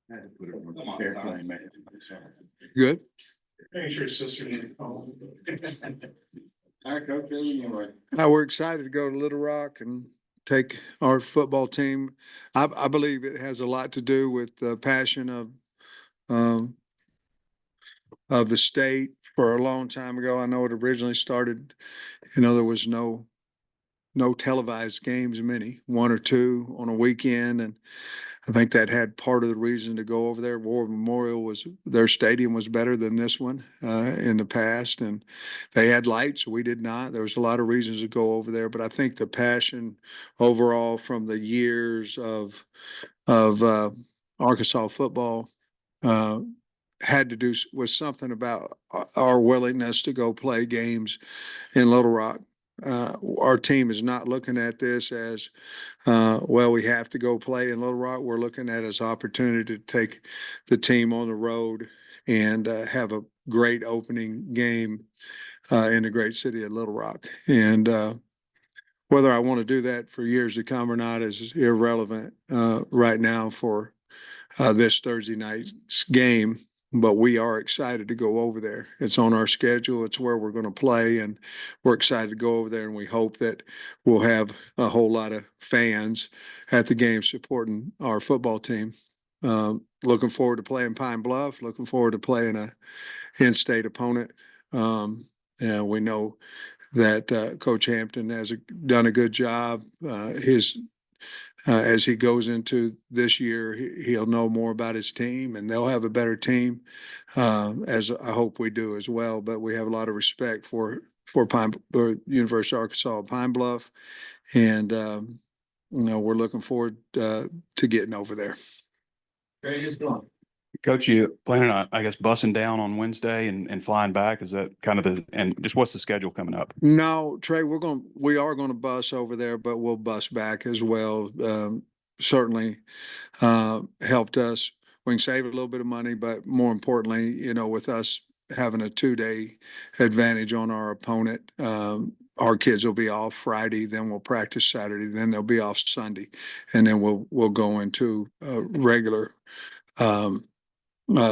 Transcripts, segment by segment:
Had to put it on airplane, man. Good. Make sure sister. All right, Coach, anyway. We're excited to go to Little Rock and take our football team. I believe it has a lot to do with the passion of the state for a long time ago. I know it originally started, there was no televised games, many, one or two on a weekend. And I think that had part of the reason to go over there. War Memorial their stadium was better than this one in the past, and they had lights. We did not. There was a lot of reasons to go over there, but I think the passion overall from the years of Arkansas football had to do with something about our willingness to go play games in Little Rock. Our team is not looking at this as, well, we have to go play in Little Rock. We're looking at it as opportunity to take the team on the road and have a great opening game in the great city of Little Rock. And whether I want to do that for years to come or not is irrelevant right now for this Thursday night's game. But we are excited to go over there. It's on our schedule. It's where we're going to play, and we're excited to go over there. And we hope that we'll have a whole lot of fans at the game supporting our football team. Looking forward to playing Pine Bluff. Looking forward to playing a in-state opponent. And we know that Coach Hampton has done a good job. As he goes into this year, he'll know more about his team, and they'll have a better team, as I hope we do as well. But we have a lot of respect for University of Arkansas Pine Bluff, and we're looking forward to getting over there. Very good going. Coach, you planning on, I guess, bussing down on Wednesday and flying back? Is that kind of and just what's the schedule coming up? No, Trey, we are going to bus over there, but we'll bus back as well. Certainly helped us. We can save a little bit of money, but more importantly, with us having a 2-day advantage on our opponent, our kids will be off Friday, then we'll practice Saturday, then they'll be off Sunday, and then we'll go into a regular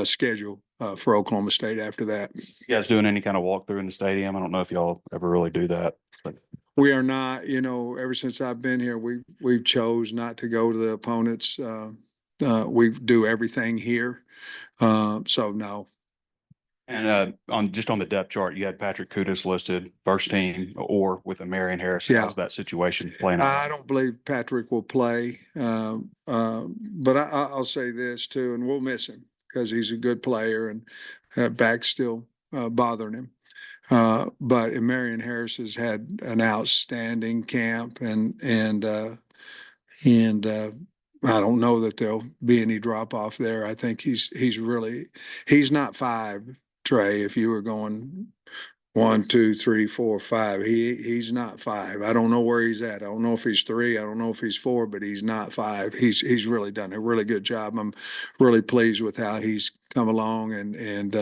schedule for Oklahoma State after that. You guys doing any kind of walkthrough in the stadium? I don't know if y'all ever really do that. But we are not, ever since I've been here, we've chose not to go to the opponents. We do everything here. So no. And on the depth chart, you had Patrick Kudus listed first team or with a Marion Harris. Yeah. How's that situation playing out? I don't believe Patrick will play. But I'll say this too, and we'll miss him because he's a good player, and that back's still bothering him. But Marion Harris has had an outstanding camp, and I don't know that there'll be any drop off there. I think he's not 5, Trey. If you were going 1, 2, 3, 4, 5, he's not 5. I don't know where he's at. I don't know if he's 3. I don't know if he's 4, but he's not 5. He's really done a really good job. I'm really pleased with how he's come along and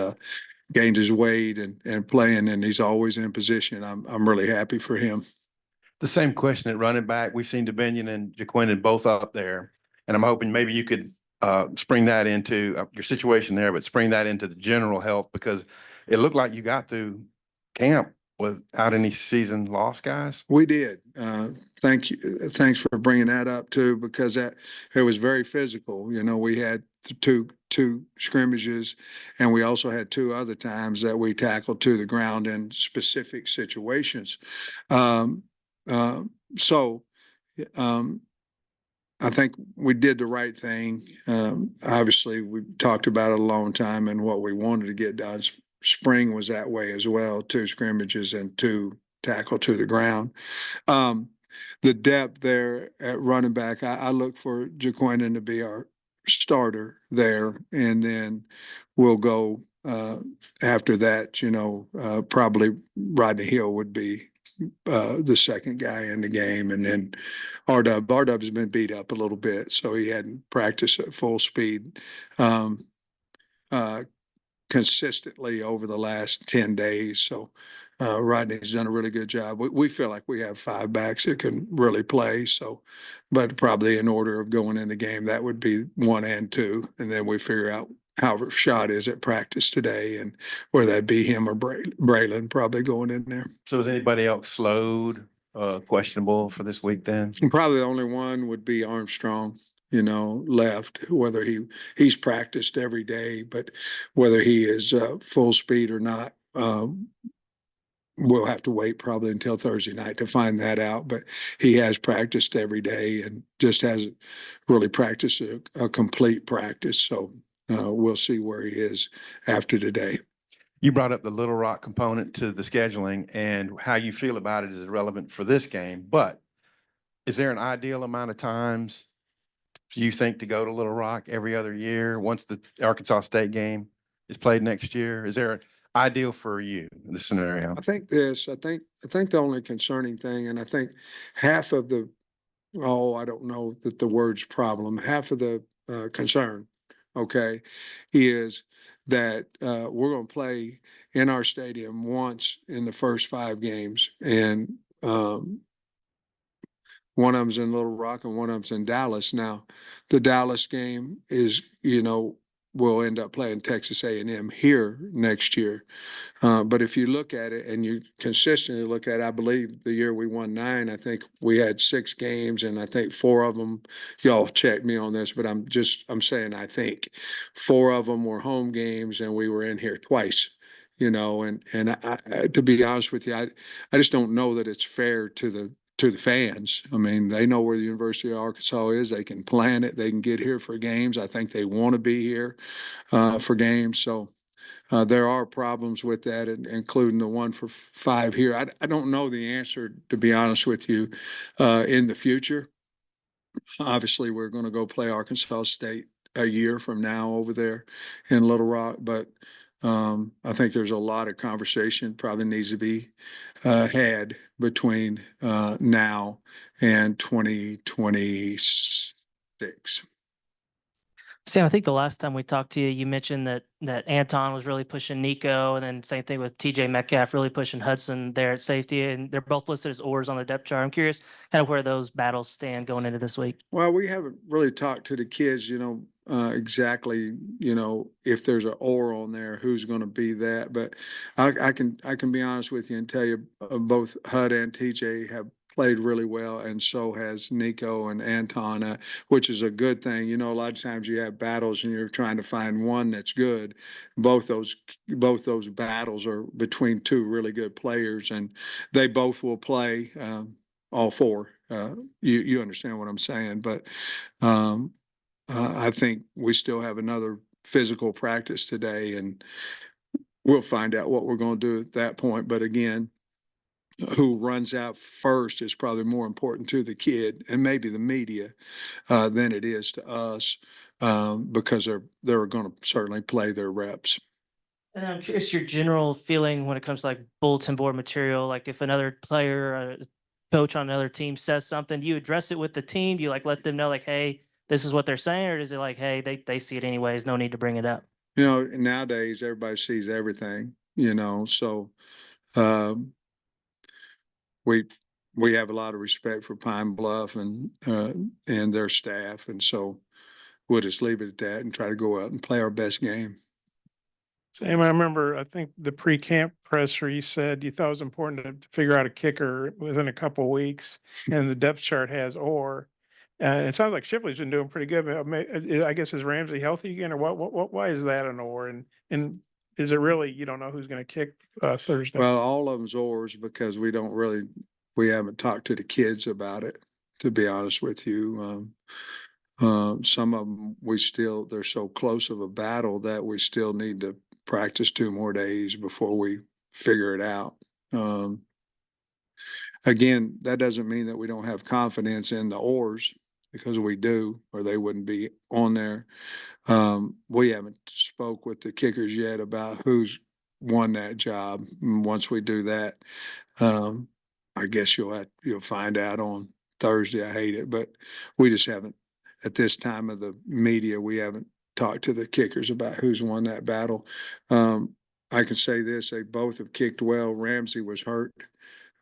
gained his weight and playing, and he's always in position. I'm really happy for him. The same question at running back. We've seen DeBinion and Jaquindon both up there, and I'm hoping maybe you could spring that into your situation there, but spring that into the general health, because it looked like you got through camp without any season loss, guys. We did. Thank you. Thanks for bringing that up too, because it was very physical. We had two scrimmages, and we also had 2 other times that we tackled to the ground in specific situations. I think we did the right thing. Obviously, we talked about it a long time and what we wanted to get done. Spring was that way as well, 2 scrimmages and 2 tackle to the ground. The depth there at running back, I look for Jaquindon to be our starter there, and then we'll go after that. Probably Rodney Hill would be the second guy in the game, and then R-Dub has been beat up a little bit, so he hadn't practiced at full speed consistently over the last 10 days. So Rodney's done a really good job. We feel like we have 5 backs that can really play. So, but probably in order of going in the game, that would be 1 and 2. And then we figure out how Rashad is at practice today and whether that be him or Braylon probably going in there. So is anybody else slowed, questionable for this week then? And probably the only one would be Armstrong, left, whether he's practiced every day, but whether he is full speed or not, we'll have to wait probably until Thursday night to find that out. But he has practiced every day and just hasn't really practiced a complete practice. So we'll see where he is after today. You brought up the Little Rock component to the scheduling and how you feel about it is relevant for this game, but is there an ideal amount of times you think to go to Little Rock every other year once the Arkansas State game is played next year? Is there an ideal for you in this scenario? I think the only concerning thing, and I think half of the, I don't know that the word's problem, half of the concern, okay, is that we're going to play in our stadium once in the first 5 games. And one of them's in Little Rock and one of them's in Dallas. Now, the Dallas game is, we'll end up playing Texas A&M here next year. But if you look at it and you consistently look at it, I believe the year we won 9, I think we had 6 games and I think 4 of them, y'all check me on this, but I'm saying, I think 4 of them were home games and we were in here twice, and I, to be honest with you, I just don't know that it's fair to the fans. I mean, they know where the University of Arkansas is. They can plan it. They can get here for games. I think they want to be here for games. So there are problems with that, including the one for 5 here. I don't know the answer, to be honest with you, in the future. Obviously, we're going to go play Arkansas State a year from now over there in Little Rock, but I think there's a lot of conversation probably needs to be had between now and 2026. Sam, I think the last time we talked to you, you mentioned that Anton was really pushing Nico, and then same thing with TJ Metcalf really pushing Hudson there at safety, and they're both listed as oars on the depth chart. I'm curious kind of where those battles stand going into this week. Well, we haven't really talked to the kids, exactly, if there's an or on there, who's going to be that. But I can be honest with you and tell you both HUD and TJ have played really well, and so has Nico and Anton, which is a good thing. A lot of times you have battles and you're trying to find one that's good. Both those battles are between 2 really good players, and they both will play all 4. You understand what I'm saying, but I think we still have another physical practice today, and we'll find out what we're going to do at that point. But again, who runs out first is probably more important to the kid and maybe the media than it is to us, because they're going to certainly play their reps. And I'm curious your general feeling when it comes to like bulletin board material, like if another player, or coach on another team says something, do you address it with the team? Do you like let them know like, hey, this is what they're saying, or is it like, hey, they see it anyways, no need to bring it up? Nowadays everybody sees everything, so we have a lot of respect for Pine Bluff and their staff, and so we'll just leave it at that and try to go out and play our best game. Sam, I remember, I think the pre-camp presser, you said you thought it was important to figure out a kicker within a couple of weeks, and the depth chart has or. It sounds like Shipley's been doing pretty good. But I guess is Ramsey healthy again, or why is that an or? And is it really you don't know who's going to kick Thursday? Well, all of them's oars because we haven't talked to the kids about it, to be honest with you. Some of them they're so close of a battle that we still need to practice 2 more days before we figure it out. Again, that doesn't mean that we don't have confidence in the oars, because we do, or they wouldn't be on there. We haven't spoke with the kickers yet about who's won that job. And once we do that, I guess you'll find out on Thursday. I hate it, but we just haven't, at this time of the media, we haven't talked to the kickers about who's won that battle. I can say this, they both have kicked well. Ramsey was hurt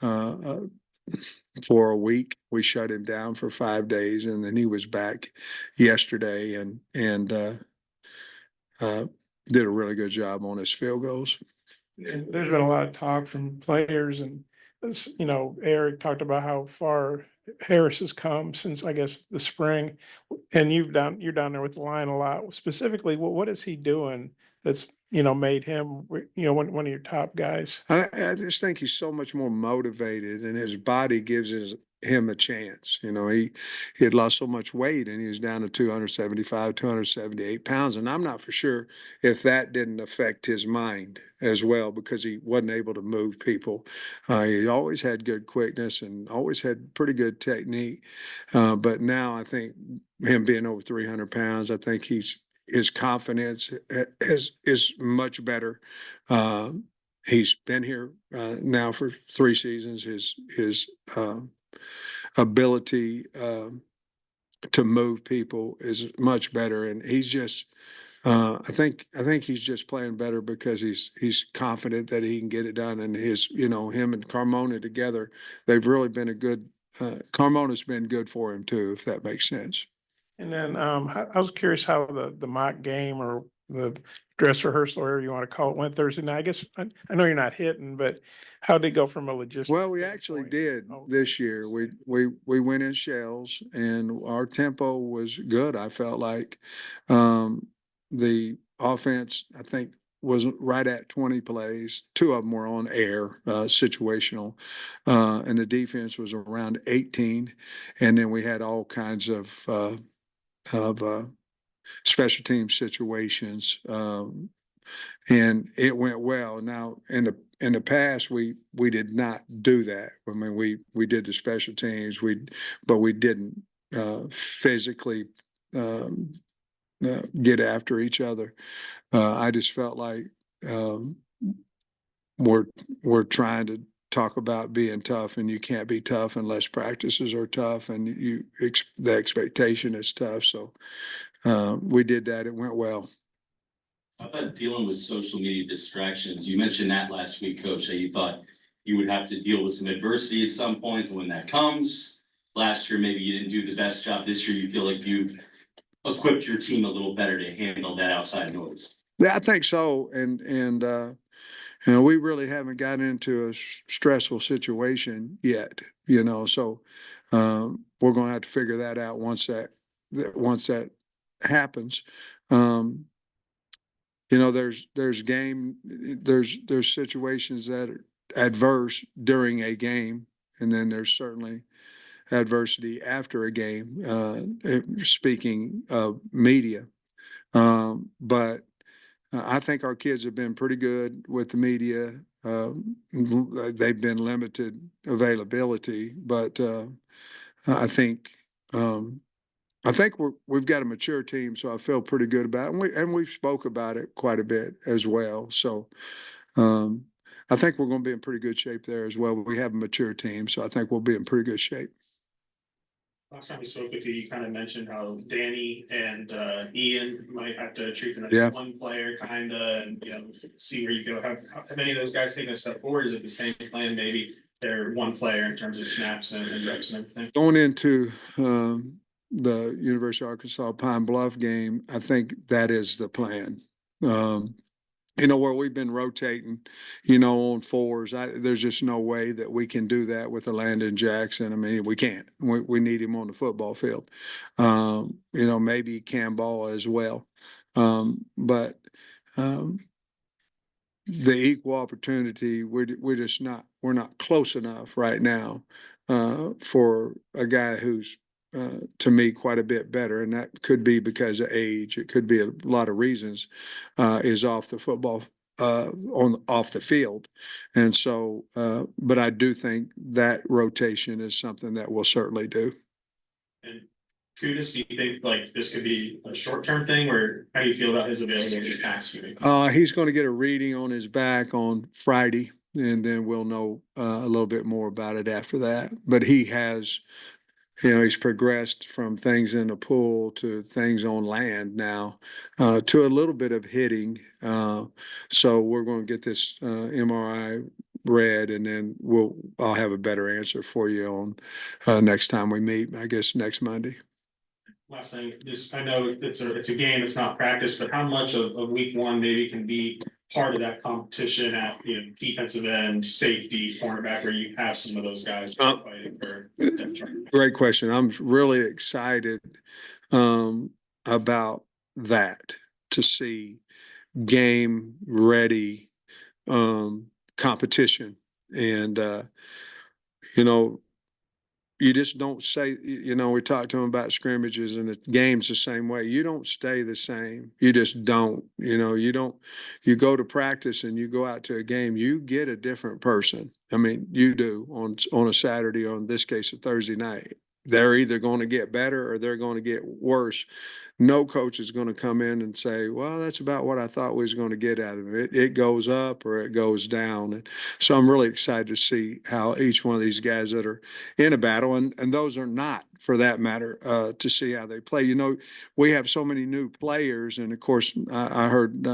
for a week. We shut him down for 5 days, and then he was back yesterday and did a really good job on his field goals. And there's been a lot of talk from players and this, Eric talked about how far Harris has come since, I guess, the spring. And you're down there with the line a lot. Specifically, what is he doing that's, made him, one of your top guys? I just think he's so much more motivated, and his body gives him a chance. He had lost so much weight, and he was down to 275, 278 pounds. And I'm not for sure if that didn't affect his mind as well, because he wasn't able to move people. He always had good quickness and always had pretty good technique. But now I think him being over 300 pounds, I think his confidence is much better. He's been here now for 3 seasons. His ability to move people is much better, and he's just. I think he's just playing better because he's confident that he can get it done, and him and Carmona together, they've really been a good. Carmona's been good for him too, if that makes sense. And then I was curious how the mock game or the dress rehearsal, or whatever you want to call it, went Thursday night. I guess I know you're not hitting, but how did it go from a logistics? Well, we actually did this year. We went in shells, and our tempo was good. I felt like the offense, I think, was right at 20 plays. 2 of them were on air, situational, and the defense was around 18. And then we had all kinds of special team situations, and it went well. Now, in the past, we did not do that. I mean, we did the special teams, but we didn't physically get after each other. I just felt like we're trying to talk about being tough, and you can't be tough unless practices are tough, and the expectation is tough. So we did that. It went well. How about dealing with social media distractions? You mentioned that last week, Coach, that you thought you would have to deal with some adversity at some point. And when that comes, last year, maybe you didn't do the best job. This year, you feel like you've equipped your team a little better to handle that outside noise. Yeah, I think so. And we really haven't gotten into a stressful situation yet, so we're going to have to figure that out once that happens. There's situations that are adverse during a game, and then there's certainly adversity after a game, speaking of media. But I think our kids have been pretty good with the media. They've been limited availability, but I think we've got a mature team, so I feel pretty good about it. And we've spoke about it quite a bit as well. So I think we're going to be in pretty good shape there as well. We have a mature team, so I think we'll be in pretty good shape. Last time we spoke with you, you kind of mentioned how Danny and Ian might have to treat them Yeah. as one player, kind of, and see where you go. Have any of those guys taken a step forward? Is it the same plan? Maybe they're one player in terms of snaps and reps and everything. Going into the University of Arkansas Pine Bluff game, I think that is the plan. Where we've been rotating, on 4s, there's just no way that we can do that with a Landon Jackson. I mean, we can't. We need him on the football field. Maybe Cam Ball as well. But the equal opportunity, we're not close enough right now for a guy who's to me quite a bit better, and that could be because of age. It could be a lot of reasons. Is off the football off the field, and so. But I do think that rotation is something that we'll certainly do. And Kudus, do you think like this could be a short-term thing, or how do you feel about his availability past you? He's going to get a reading on his back on Friday, and then we'll know a little bit more about it after that. But he has he's progressed from things in the pool to things on land now, to a little bit of hitting. So we're going to get this MRI read, and then I'll have a better answer for you on next time we meet, I guess next Monday. Last thing, just, I know it's a game, it's not practice, but how much of week one maybe can be part of that competition at, defensive end, safety, cornerback, where you have some of those guys fighting for depth chart? Great question. I'm really excited about that, to see game ready competition. And you just don't say, we talked to them about scrimmages, and the game's the same way. You don't stay the same. You just don't. You go to practice and you go out to a game, you get a different person. I mean, you do on a Saturday, or in this case, a Thursday night. They're either going to get better or they're going to get worse. No coach is going to come in and say, well, that's about what I thought we was going to get out of it. It goes up or it goes down. And so I'm really excited to see how each one of these guys that are in a battle, and those are not, for that matter, to see how they play. We have so many new players, and of course, I heard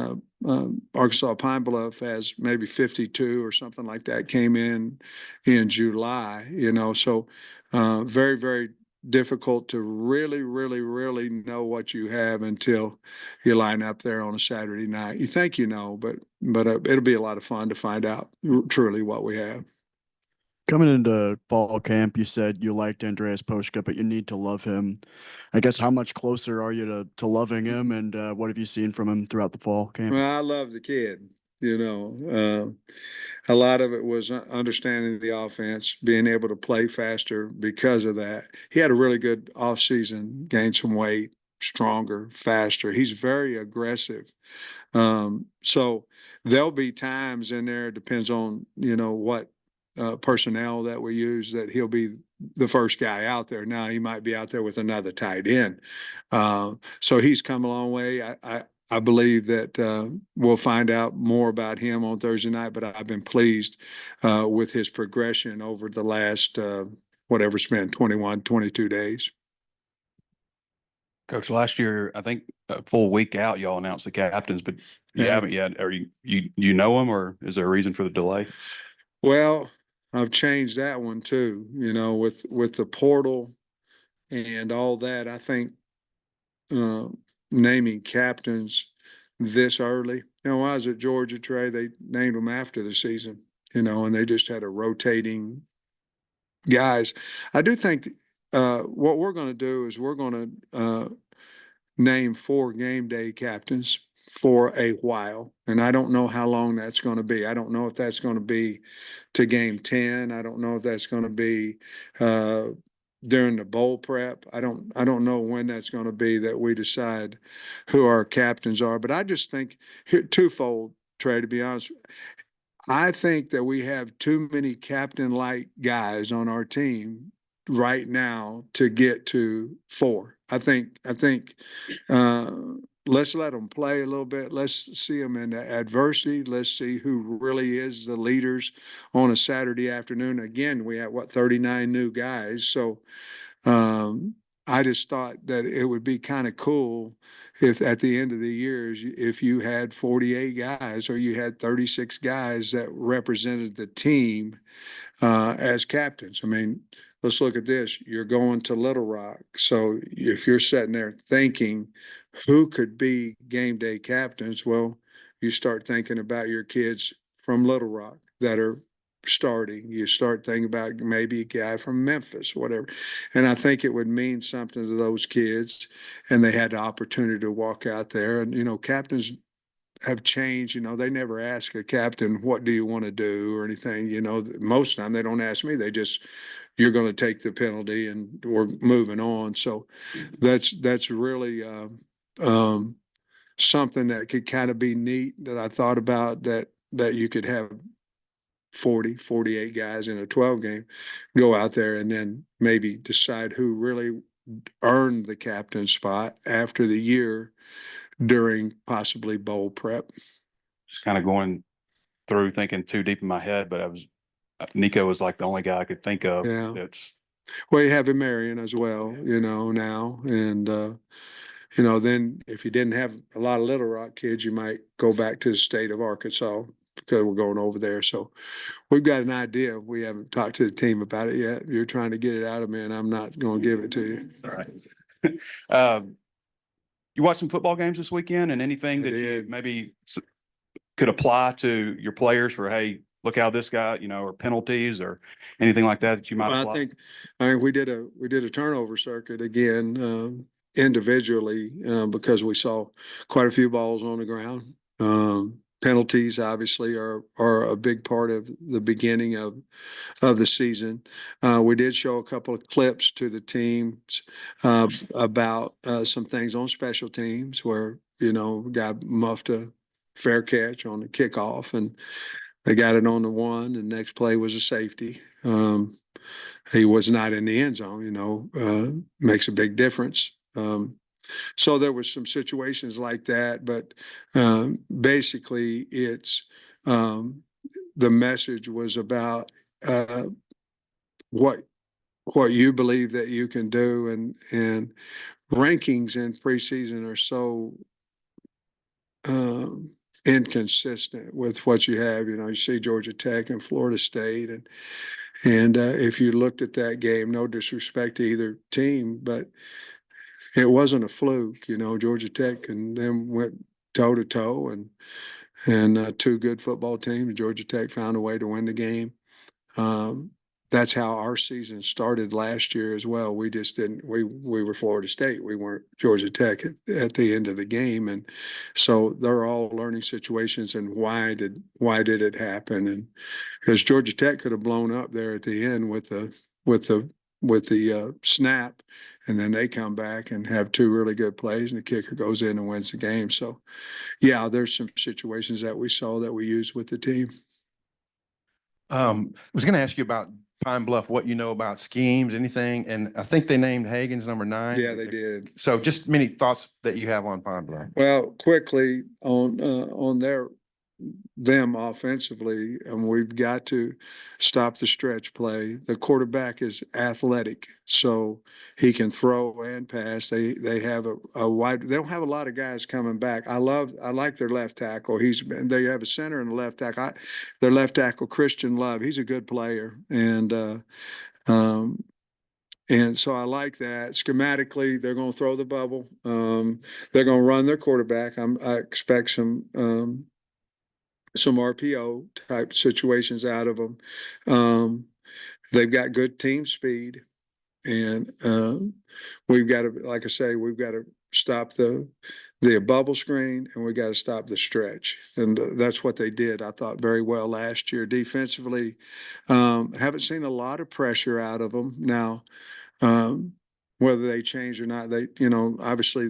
Arkansas Pine Bluff has maybe 52 or something like that came in July, so very, very difficult to really, really, really know what you have until you line up there on a Saturday night. You think but it'll be a lot of fun to find out truly what we have. Coming into fall camp, you said you liked Andreas Poshka, but you need to love him. I guess how much closer are you to loving him, and what have you seen from him throughout the fall camp? Well, I love the kid. A lot of it was understanding the offense, being able to play faster because of that. He had a really good offseason, gained some weight, stronger, faster. He's very aggressive. So there'll be times in there, depends on, what personnel that we use, that he'll be the first guy out there. Now he might be out there with another tight end. So he's come a long way. I believe that we'll find out more about him on Thursday night, but I've been pleased with his progression over the last, whatever it's been, 21, 22 days. Coach, last year, I think a full week out, y'all announced the captains, but you Yeah. haven't yet. Are you know them, or is there a reason for the delay? Well, I've changed that one too, with the portal and all that. I think naming captains this early. When I was at Georgia, Trey, they named them after the season, and they just had a rotating guys. I do think what we're going to do is we're going to name 4 game day captains for a while. And I don't know how long that's going to be. I don't know if that's going to be to game 10. I don't know if that's going to be during the bowl prep. I don't know when that's going to be that we decide who our captains are. But I just think here, twofold, Trey, to be honest. I think that we have too many captain-like guys on our team right now to get to 4. I think let's let them play a little bit. Let's see them in the adversity. Let's see who really is the leaders on a Saturday afternoon. Again, we have 39 new guys. So I just thought that it would be kind of cool if at the end of the year, if you had 48 guys or you had 36 guys that represented the team as captains. I mean, let's look at this. You're going to Little Rock. So if you're sitting there thinking who could be game day captains, well, you start thinking about your kids from Little Rock that are starting. You start thinking about maybe a guy from Memphis, whatever. And I think it would mean something to those kids, and they had the opportunity to walk out there. And, captains have changed. They never ask a captain, what do you want to do or anything. Most of the time they don't ask me. They just, you're going to take the penalty and we're moving on. So that's really something that could kind of be neat that I thought about, that you could have 48 guys in a 12 game go out there and then maybe decide who really earned the captain spot after the year during possibly bowl prep. Just kind of going through thinking too deep in my head, but Nico was like the only guy I could think of Yeah. that's Well, you have in Marion as well, now, and, then if you didn't have a lot of Little Rock kids, you might go back to the state of Arkansas because we're going over there. So we've got an idea. We haven't talked to the team about it yet. You're trying to get it out of me and I'm not going to give it to you. All right. You watched some football games this weekend and anything I that you did. maybe could apply to your players for, hey, look how this guy, or penalties or anything like that you might Well, apply? I think we did a turnover circuit again, individually, because we saw quite a few balls on the ground. Penalties obviously are a big part of the beginning of the season. We did show a couple of clips to the teams, about, some things on special teams where, guy muffed a fair catch on the kickoff and they got it on the one and next play was a safety. He was not in the end zone, makes a big difference. So there was some situations like that, but basically it's the message was about what you believe that you can do, and rankings in preseason are so inconsistent with what you have. You see Georgia Tech and Florida State, and if you looked at that game, no disrespect to either team, but it wasn't a fluke. Georgia Tech and them went toe to toe, and two good football teams. Georgia Tech found a way to win the game. That's how our season started last year as well. We just didn't. We were Florida State. We weren't Georgia Tech at the end of the game, and so they're all learning situations. And why did it happen? And because Georgia Tech could have blown up there at the end with the snap, and then they come back and have two really good plays, and the kicker goes in and wins the game. So, yeah, there's some situations that we saw that we used with the team. I was going to ask you about Pine Bluff, what you know about schemes, anything, and I think they named Hagen's number 9. Yeah, they did. So just many thoughts that you have on Pine Bluff. Well, quickly on them offensively, and we've got to stop the stretch play. The quarterback is athletic, so he can throw and pass. They have a wide. They don't have a lot of guys coming back. I like their left tackle. They have a center and a left tackle. Their left tackle, Christian Love, he's a good player, and so I like that. Schematically, they're going to throw the bubble. They're going to run their quarterback. I expect some RPO type situations out of them. They've got good team speed, and we've got to, like I say, we've got to stop the bubble screen, and we got to stop the stretch, and that's what they did. I thought very well last year defensively. Haven't seen a lot of pressure out of them now. Whether they change or not, obviously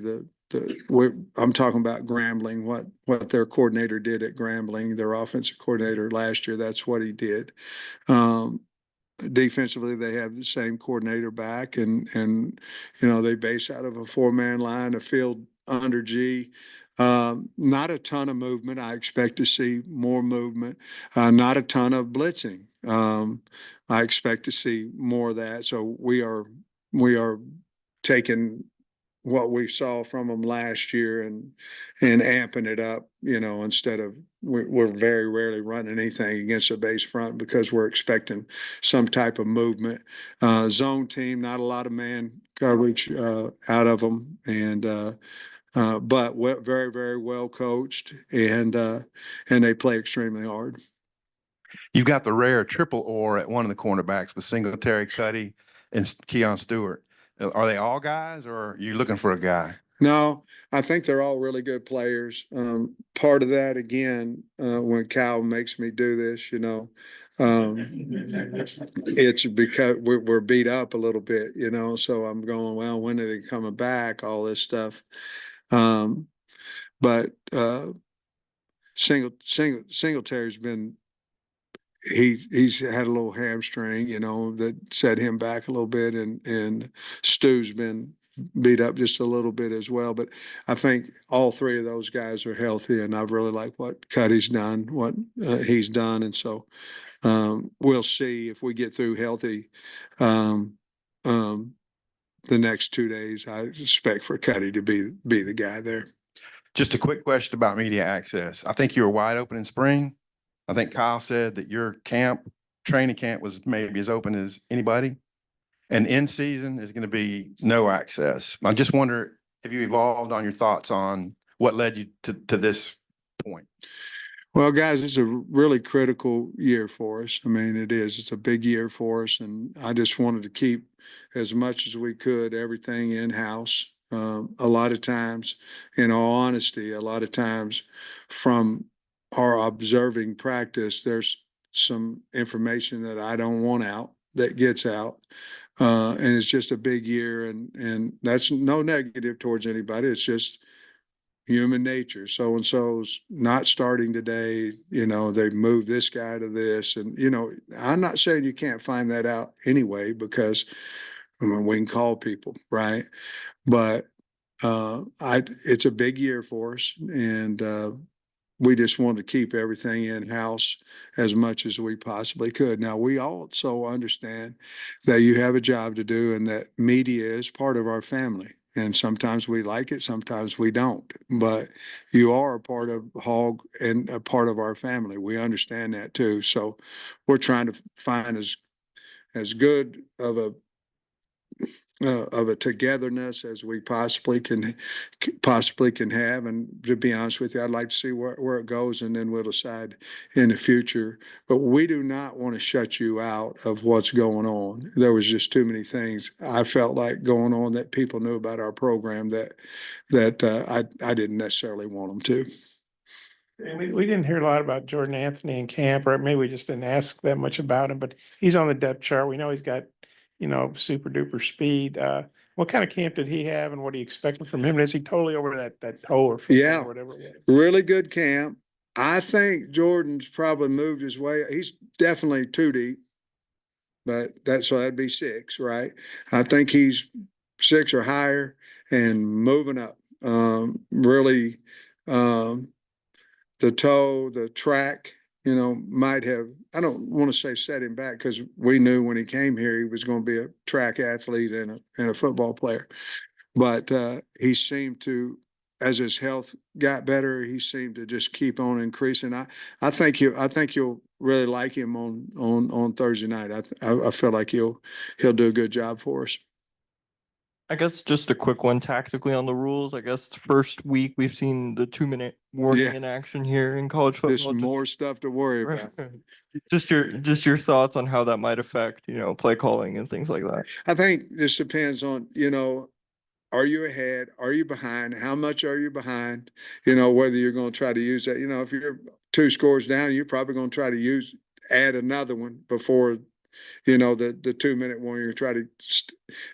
I'm talking about Grambling, what their coordinator did at Grambling, their offensive coordinator last year. That's what he did. Defensively, they have the same coordinator back, and they base out of a 4-man line, a field under G. Not a ton of movement. I expect to see more movement. Not a ton of blitzing. I expect to see more of that. So we are taking what we saw from them last year and amping it up, instead of we're very rarely running anything against a base front because we're expecting some type of movement. Zone team, not a lot of man coverage out of them, and but very, very well coached, and they play extremely hard. You've got the rare triple or at one of the cornerbacks with Singletary, Cuddy, and Keon Stewart. Are they all guys, or are you looking for a guy? No, I think they're all really good players. Part of that, again, when Cal makes me do this, it's because we're beat up a little bit, so I'm going, well, when are they coming back? All this stuff. But Singletary's been, he's had a little hamstring, that set him back a little bit, and Stu's been beat up just a little bit as well. But I think all three of those guys are healthy, and I've really liked what Cuddy's done, what he's done, and so we'll see if we get through healthy. the next 2 days, I expect for Cuddy to be the guy there. Just a quick question about media access. I think you were wide open in spring. I think Kyle said that your training camp was maybe as open as anybody. And in season is going to be no access. I just wonder, have you evolved on your thoughts on what led you to this point? Well, guys, it's a really critical year for us. I mean, it is. It's a big year for us, and I just wanted to keep as much as we could everything in-house. A lot of times, in all honesty, a lot of times from our observing practice, there's some information that I don't want out that gets out. And it's just a big year, and that's no negative towards anybody. It's just human nature. So and so's not starting today. They moved this guy to this, and I'm not saying you can't find that out anyway, because we can call people, right? But it's a big year for us, and we just wanted to keep everything in-house as much as we possibly could. Now, we also understand that you have a job to do and that media is part of our family. And sometimes we like it, sometimes we don't. But you are a part of Hog and a part of our family. We understand that too. So we're trying to find as good of a togetherness as we possibly can have. And to be honest with you, I'd like to see where it goes, and then we'll decide in the future. But we do not want to shut you out of what's going on. There was just too many things I felt like going on that people knew about our program that I didn't necessarily want them to. And we didn't hear a lot about Jordan Anthony in camp, or maybe we just didn't ask that much about him, but he's on the depth chart. We know he's got, super duper speed. What kind of camp did he have, and what are you expecting from him? Is he totally over that toe or foot Yeah. or whatever it was? Really good camp. I think Jordan's probably moved his way. He's definitely 2 deep, but that'd be 6, right? I think he's 6 or higher and moving up. Really, the toe, the track, might have, I don't want to say set him back, because we knew when he came here he was going to be a track athlete and a football player. But he seemed to, as his health got better, he seemed to just keep on increasing. I think you'll really like him on Thursday night. I feel like he'll do a good job for us. I guess just a quick one tactically on the rules. I guess the first week we've seen the 2-minute warning Yeah. in action here in college There's football. more stuff to worry about. Just your thoughts on how that might affect, play calling and things like that. I think this depends on, are you ahead? Are you behind? How much are you behind? Whether you're going to try to use that. If you're 2 scores down, you're probably going to try to add another one before, the 2-minute one. You're trying to,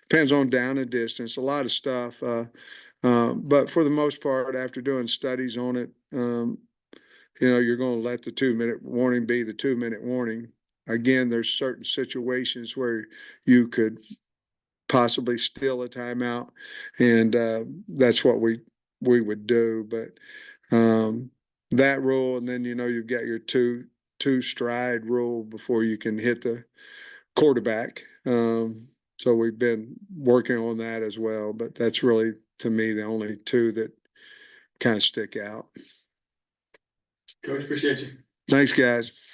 depends on down and distance, a lot of stuff. But for the most part, after doing studies on it, you're going to let the 2-minute warning be the 2-minute warning. Again, there's certain situations where you could possibly steal a timeout, and that's what we would do. But that rule, and then you've got your two stride rule before you can hit the quarterback. So we've been working on that as well, but that's really, to me, the only 2 that kind of stick out. Coach, appreciate you. Thanks, guys.